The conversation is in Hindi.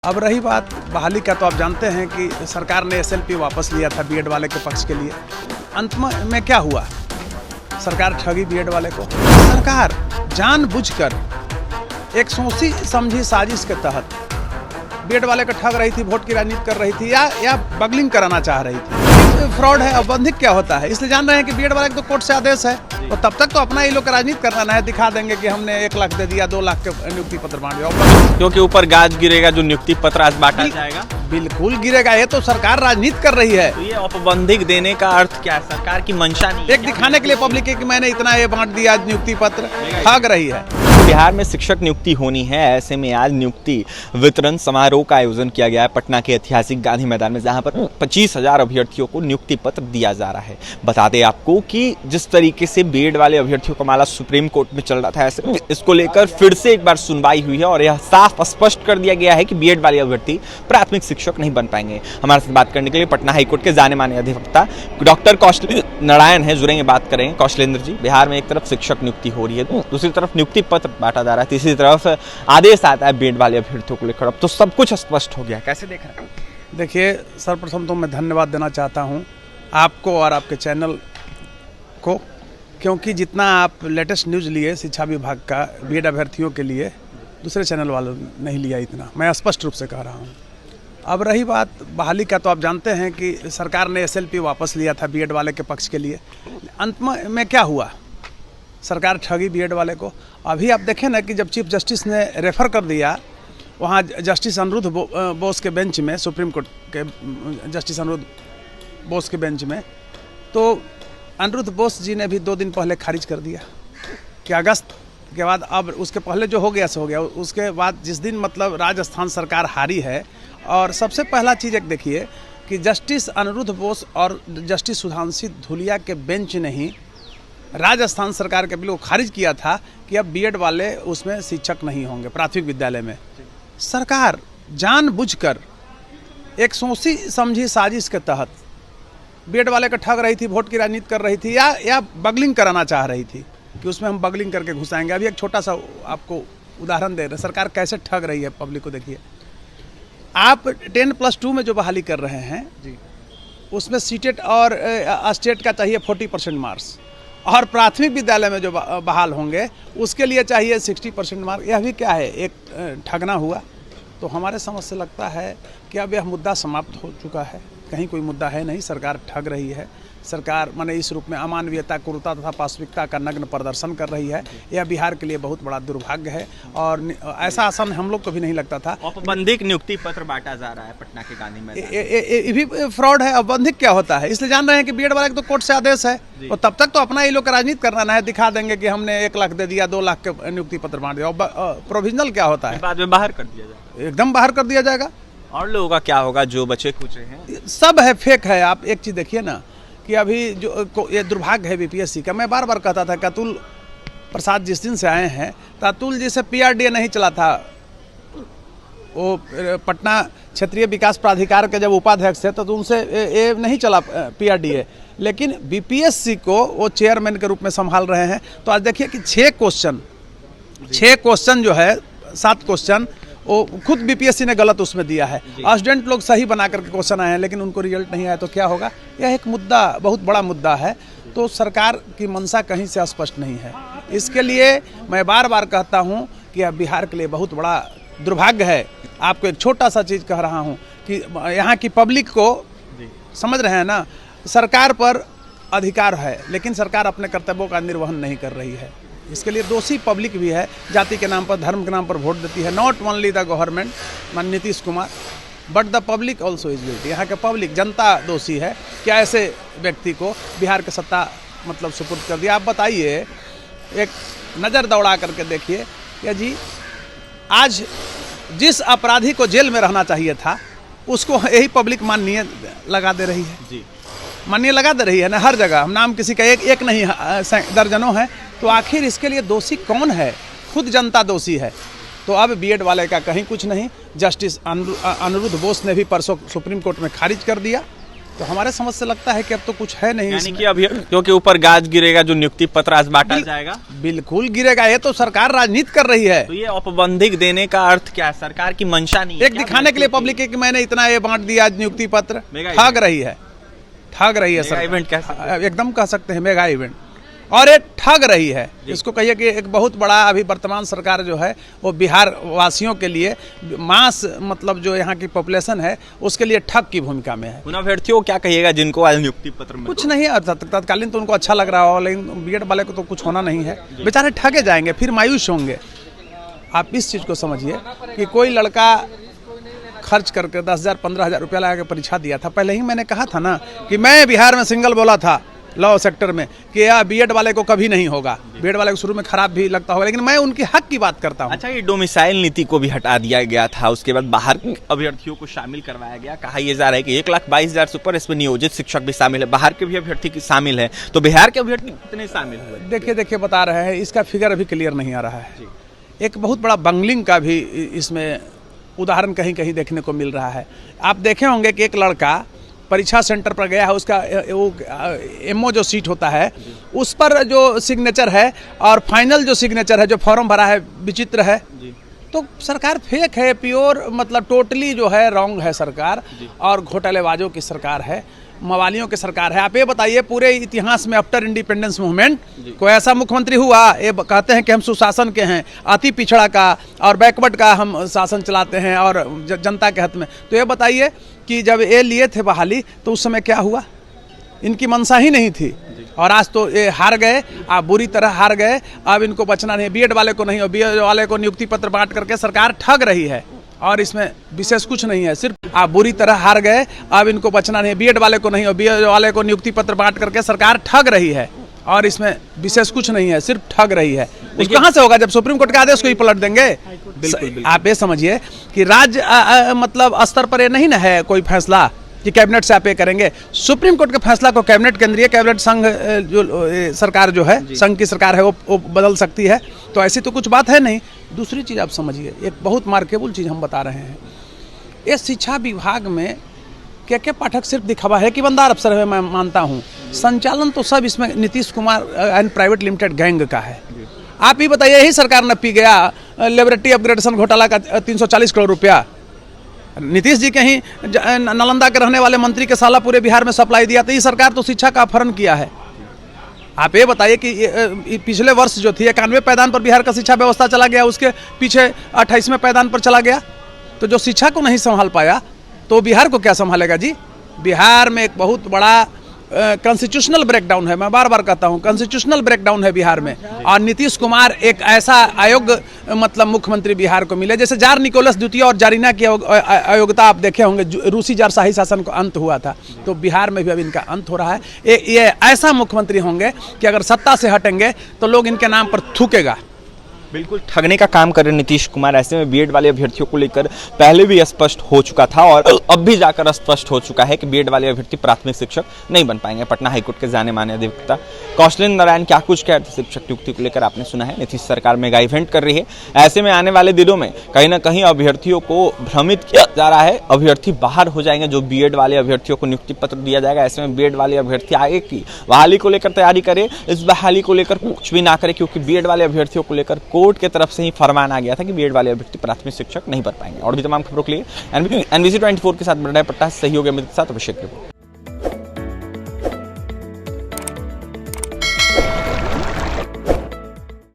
अब रही बात बहाली का, तो आप जानते हैं कि सरकार ने एसएलपी वापस लिया था बीएड वाले के पक्ष के लिए। अंत में क्या हुआ? सरकार ठगी बीएड वाले को। सरकार जानबूझकर एक सोची समझी साजिश के तहत बीएड वाले को ठग रही थी, वोट की राजनीति कर रही थी या बगलिंग कराना चाह रही थी। फ्रॉड है। औपबंधिक क्या होता है, इसलिए जान रहे हैं कि बीएड वाले तो कोर्ट से आदेश है, और तब तक तो अपना ये लोग राजनीति करना है, दिखा देंगे कि हमने 1 लाख दे दिया, 2 लाख के नियुक्ति पत्र बांट दिया, क्योंकि ऊपर गाज गिरेगा जो नियुक्ति पत्र आज बांटा जाएगा। बिल्कुल गिरेगा। ये तो सरकार राजनीति कर रही है। तो ये औपबंधिक देने का अर्थ क्या है? सरकार की मंशा नहीं है, एक दिखाने के लिए पब्लिक है कि मैंने इतना ये बांट दिया नियुक्ति पत्र। ठग रही है। बिहार में शिक्षक नियुक्ति होनी है, ऐसे में आज नियुक्ति वितरण समारोह का आयोजन किया गया है पटना के ऐतिहासिक गांधी मैदान में, जहां पर 25,000 अभ्यर्थियों को नियुक्ति पत्र दिया जा रहा है। बता दें आपको कि जिस तरीके से बीएड वाले अभ्यर्थियों का मामला सुप्रीम कोर्ट में चल रहा था, ऐसे इसको लेकर फिर से एक बार सुनवाई हुई है और यह साफ स्पष्ट कर दिया गया है कि बीएड वाले अभ्यर्थी प्राथमिक शिक्षक नहीं बन पाएंगे। हमारे साथ बात करने के लिए पटना हाईकोर्ट के जाने माने अधिवक्ता डॉक्टर कौशलेंद्र नारायण है, जुड़ेंगे, बात करेंगे। कौशलेंद्र जी, बिहार में एक तरफ शिक्षक नियुक्ति हो रही है, दूसरी तरफ नियुक्ति पत्र बांटा जा रहा है, तीसरी तरफ आदेश आता है बीएड वाले अभ्यर्थियों को लेकर, अब तो सब कुछ स्पष्ट हो गया, कैसे देख रहे हैं? देखिए, सर्वप्रथम तो मैं धन्यवाद देना चाहता हूं आपको और आपके चैनल को, क्योंकि जितना आप लेटेस्ट न्यूज़ लिए शिक्षा विभाग का बीएड अभ्यर्थियों के लिए, दूसरे चैनल वालों ने नहीं लिया इतना, मैं स्पष्ट रूप से कह रहा हूं। अब रही बात बहाली का, तो आप जानते हैं कि सरकार ने एसएलपी वापस लिया था बीएड वाले के पक्ष के लिए। अंत में क्या हुआ? सरकार ठगी बीएड वाले को। अभी आप देखें ना कि जब चीफ जस्टिस ने रेफर कर दिया वहाँ जस्टिस अनिरुद्ध बोस के बेंच में, सुप्रीम कोर्ट के जस्टिस अनिरुद्ध बोस के बेंच में, तो अनिरुद्ध बोस जी ने भी 2 दिन पहले खारिज कर दिया कि अगस्त के बाद, अब उसके पहले जो हो गया सो हो गया। उसके बाद जिस दिन मतलब राजस्थान सरकार हारी है, और सबसे पहला चीज़ एक देखिए कि जस्टिस अनिरुद्ध बोस और जस्टिस सुधांशु धूलिया के बेंच ने ही राजस्थान सरकार के बिल को खारिज किया था कि अब बीएड वाले उसमें शिक्षक नहीं होंगे प्राथमिक विद्यालय में। सरकार जानबूझकर एक सोची समझी साजिश के तहत बीएड वाले को ठग रही थी, वोट की राजनीति कर रही थी या बगलिंग कराना चाह रही थी कि उसमें हम बगलिंग करके घुसाएंगे। अभी एक छोटा सा आपको उदाहरण दे रहे हैं सरकार कैसे ठग रही है पब्लिक को। देखिए, आप 10+2 में जो बहाली कर रहे हैं जी, उसमें सीटेट और स्टेट का चाहिए 40% मार्क्स, और प्राथमिक विद्यालय में जो बहाल होंगे उसके लिए चाहिए 60% मार्क। यह भी क्या है, एक ठगना हुआ। तो हमारे समझ से लगता है कि अब यह मुद्दा समाप्त हो चुका है, कहीं कोई मुद्दा है नहीं। सरकार ठग रही है। सरकार माने इस रूप में अमानवीयता, क्रूरता तथा पाशविकता का नग्न प्रदर्शन कर रही है। यह बिहार के लिए बहुत बड़ा दुर्भाग्य है, और ऐसा आसान हम लोग को भी नहीं लगता था। औपबंधिक नियुक्ति पत्र बांटा जा रहा है पटना के गांधी मैदान। ये भी फ्रॉड है। औपबंधिक क्या होता है, इसलिए जान रहे हैं कि बीएड वाले तो कोर्ट से आदेश है, और तब तक तो अपना ये लोग राजनीति करना है, दिखा देंगे कि हमने 1 लाख दे दिया, 2 लाख के नियुक्ति पत्र बांट दिया। प्रोविजनल क्या होता है, बाद में बाहर कर दिया जाएगा, एकदम बाहर कर दिया जाएगा। और लोगों का क्या होगा जो बचे खुचे हैं? सब है, फेक है। आप एक चीज़ देखिए ना कि अभी जो ये दुर्भाग्य है बीपीएससी का, मैं बार बार कहता था कि अतुल प्रसाद जिस दिन से आए हैं, तो अतुल जी से पीआरडीए नहीं चला था। वो पटना क्षेत्रीय विकास प्राधिकार के जब उपाध्यक्ष थे तो उनसे ये नहीं चला पीआरडीए, लेकिन बीपीएससी को वो चेयरमैन के रूप में संभाल रहे हैं। तो आज देखिए कि 6 क्वेश्चन जो है, 7 क्वेश्चन वो खुद बीपीएससी ने गलत उसमें दिया है। स्टूडेंट लोग सही बना करके क्वेश्चन आए हैं, लेकिन उनको रिजल्ट नहीं आया, तो क्या होगा? यह एक मुद्दा, बहुत बड़ा मुद्दा है। तो सरकार की मंशा कहीं से स्पष्ट नहीं है। इसके लिए मैं बार बार कहता हूं कि यह बिहार के लिए बहुत बड़ा दुर्भाग्य है। आपको एक छोटा सा चीज़ कह रहा हूं कि यहाँ की पब्लिक को, समझ रहे हैं ना, सरकार पर अधिकार है, लेकिन सरकार अपने कर्तव्यों का निर्वहन नहीं कर रही है। इसके लिए दोषी पब्लिक भी है, जाति के नाम पर, धर्म के नाम पर वोट देती है। नॉट ओनली द गवर्नमेंट मान Nitish Kumar, but the public also is guilty. यहाँ के पब्लिक, जनता दोषी है। क्या ऐसे व्यक्ति को बिहार की सत्ता मतलब सुपुर्द कर दिया? आप बताइए, एक नज़र दौड़ा करके देखिए या जी, आज जिस अपराधी को जेल में रहना चाहिए था उसको यही पब्लिक माननीय लगा दे रही है जी, माननीय लगा दे रही है ना, हर जगह। हम नाम किसी का एक नहीं, दर्जनों हैं। तो आखिर इसके लिए दोषी कौन है? खुद जनता दोषी है। तो अब बीएड वाले का कहीं कुछ नहीं। जस्टिस अनिरुद्ध बोस ने भी परसों सुप्रीम कोर्ट में खारिज कर दिया तो हमारे समझ से लगता है कि अब तो कुछ है नहीं यानी कि अभ्यर्थियों के ऊपर गाज गिरेगा, जो नियुक्ति पत्र आज बांटा जाएगा। बिल्कुल गिरेगा। ये तो सरकार राजनीति कर रही है। तो ये औपबंधिक देने का अर्थ क्या है? सरकार की मंशा नहीं है एक दिखाने के लिए पब्लिक है कि मैंने इतना ये बांट दिया नियुक्ति पत्र। ठग रही है, ठग रही है सर। इवेंट कैसे एकदम कह सकते हैं मेगा इवेंट, और ये ठग रही है। इसको कहिए कि एक बहुत बड़ा अभी वर्तमान सरकार जो है वो बिहार वासियों के लिए मास मतलब जो यहाँ की पॉपुलेशन है उसके लिए ठग की भूमिका में है। उन अभ्यर्थियों को क्या कहिएगा जिनको आज नियुक्ति पत्र में कुछ नहीं है, तत्कालीन तो उनको अच्छा लग रहा हो, लेकिन बीएड वाले को तो कुछ होना नहीं है। बेचारे ठगे जाएंगे, फिर मायूस होंगे। आप इस चीज़ को समझिए कि कोई लड़का खर्च करके 10,000 15,000 रुपया लगा के परीक्षा दिया था। पहले ही मैंने कहा था ना कि मैं बिहार में सिंगल बोला था लॉ सेक्टर में कि यह बीएड वाले को कभी नहीं होगा। बीएड वाले को शुरू में खराब भी लगता होगा, लेकिन मैं उनके हक की बात करता हूँ। अच्छा, ये डोमिसाइल नीति को भी हटा दिया गया था, उसके बाद बाहर के अभ्यर्थियों को शामिल करवाया गया। कहा यह जा रहा है कि 1,22,000 से ऊपर इसमें नियोजित शिक्षक भी शामिल है, बाहर के भी अभ्यर्थी शामिल है। तो बिहार के अभ्यर्थी कितने शामिल हुए? देखिए बता रहे हैं, इसका फिगर अभी क्लियर नहीं आ रहा है। एक बहुत बड़ा बंगलिंग का भी इसमें उदाहरण कहीं कहीं देखने को मिल रहा है। आप देखे होंगे कि एक लड़का परीक्षा सेंटर पर गया है, उसका वो एमओ जो सीट होता है उस पर जो सिग्नेचर है और फाइनल जो सिग्नेचर है, जो फॉर्म भरा है, विचित्र है। तो सरकार फेक है, प्योर मतलब टोटली जो है रॉन्ग है सरकार, और घोटालेबाजों की सरकार है, मवालियों की सरकार है। आप ये बताइए, पूरे इतिहास में आफ्टर इंडिपेंडेंस मूवमेंट कोई ऐसा मुख्यमंत्री हुआ, ये कहते हैं कि हम सुशासन के हैं, अति पिछड़ा का और बैकवर्ड का हम शासन चलाते हैं और जनता के हित में। तो ये बताइए कि जब ये लिए थे बहाली तो उस समय क्या हुआ? इनकी मंशा ही नहीं थी, और आज तो ये हार गए, आप बुरी तरह हार गए। अब इनको बचना नहीं, बीएड वाले को नहीं, और बीएड वाले को नियुक्ति पत्र बांट करके सरकार ठग रही है, और इसमें विशेष कुछ नहीं है। सिर्फ आप बुरी तरह हार गए, अब इनको बचना नहीं, बीएड वाले को नहीं, और बीएड वाले को नियुक्ति पत्र बांट करके सरकार ठग रही है, और इसमें विशेष कुछ नहीं है, सिर्फ ठग रही है। कहाँ से होगा जब सुप्रीम कोर्ट के आदेश को ही पलट देंगे? बिल्कुल। आप ये समझिए कि राज्य मतलब स्तर पर ये नहीं ना है कोई फैसला कि कैबिनेट से आप ये करेंगे। सुप्रीम कोर्ट के फैसला को कैबिनेट केंद्रीय कैबिनेट संघ जो सरकार जो है, संघ की सरकार है, वो बदल सकती है। तो ऐसी तो कुछ बात है नहीं। दूसरी चीज़ आप समझिए, एक बहुत मार्केबल चीज़ हम बता रहे हैं। ये शिक्षा विभाग में के पाठक सिर्फ दिखावा है कि बंदार अफसर है, मैं मानता हूँ। संचालन तो सब इसमें Nitish Kumar and private limited gang का है। आप ही बताइए, यही सरकार न पी गया लेबोरेटरी अपग्रेडेशन घोटाला का 340 करोड़ रुपया। नीतीश जी के ही नालंदा के रहने वाले मंत्री के साला पूरे बिहार में सप्लाई दिया। तो ये सरकार तो शिक्षा का अपहरण किया है। आप ये बताइए कि पिछले वर्ष जो थी 91 पैदान पर बिहार का शिक्षा व्यवस्था चला गया, उसके पीछे 28वें पैदान पर चला गया। तो जो शिक्षा को नहीं संभाल पाया तो बिहार को क्या संभालेगा जी? बिहार में एक बहुत बड़ा कॉन्स्टिट्यूशनल ब्रेकडाउन है। मैं बार बार कहता हूँ, कॉन्स्टिट्यूशनल ब्रेकडाउन है बिहार में। और नीतीश कुमार एक ऐसा अयोग्य मतलब मुख्यमंत्री बिहार को मिले, जैसे जार निकोलस द्वितीय और जारीना की अयोग्यता आप देखे होंगे, रूसी जार शाही शासन को अंत हुआ था। तो बिहार में भी अब इनका अंत हो रहा है। ये ऐसा मुख्यमंत्री होंगे कि अगर सत्ता से हटेंगे तो लोग इनके नाम पर थूकेगा। बिल्कुल ठगने का काम कर रहे नीतीश कुमार। ऐसे में बीएड वाले अभ्यर्थियों को लेकर पहले भी स्पष्ट हो चुका था और अब भी जाकर स्पष्ट हो चुका है कि बीएड वाले अभ्यर्थी प्राथमिक शिक्षक नहीं बन पाएंगे। पटना हाईकोर्ट के जाने माने अधिवक्ता कौशलेंद्र नारायण क्या कुछ कह रहे थे शिक्षक नियुक्ति को लेकर, आपने सुना है। नीतीश सरकार मेगा इवेंट कर रही है। ऐसे में आने वाले दिनों में कहीं ना कहीं अभ्यर्थियों को भ्रमित किया जा रहा है। अभ्यर्थी बाहर हो जाएंगे, जो बीएड वाले अभ्यर्थियों को नियुक्ति पत्र दिया जाएगा। ऐसे में बीएड वाले अभ्यर्थी आगे की बहाली को लेकर तैयारी करे, इस बहाली को लेकर कुछ भी ना करे, क्योंकि बीएड वाले अभ्यर्थियों को लेकर कोर्ट की तरफ से ही फरमान आ गया था कि बीएड वाले अभ्यर्थी प्राथमिक शिक्षक नहीं बन पाएंगे। और भी तमाम खबरों के लिए NBC 24 के साथ बढ़ रहे पटना सहयोगी अमित के साथ अभिषेक।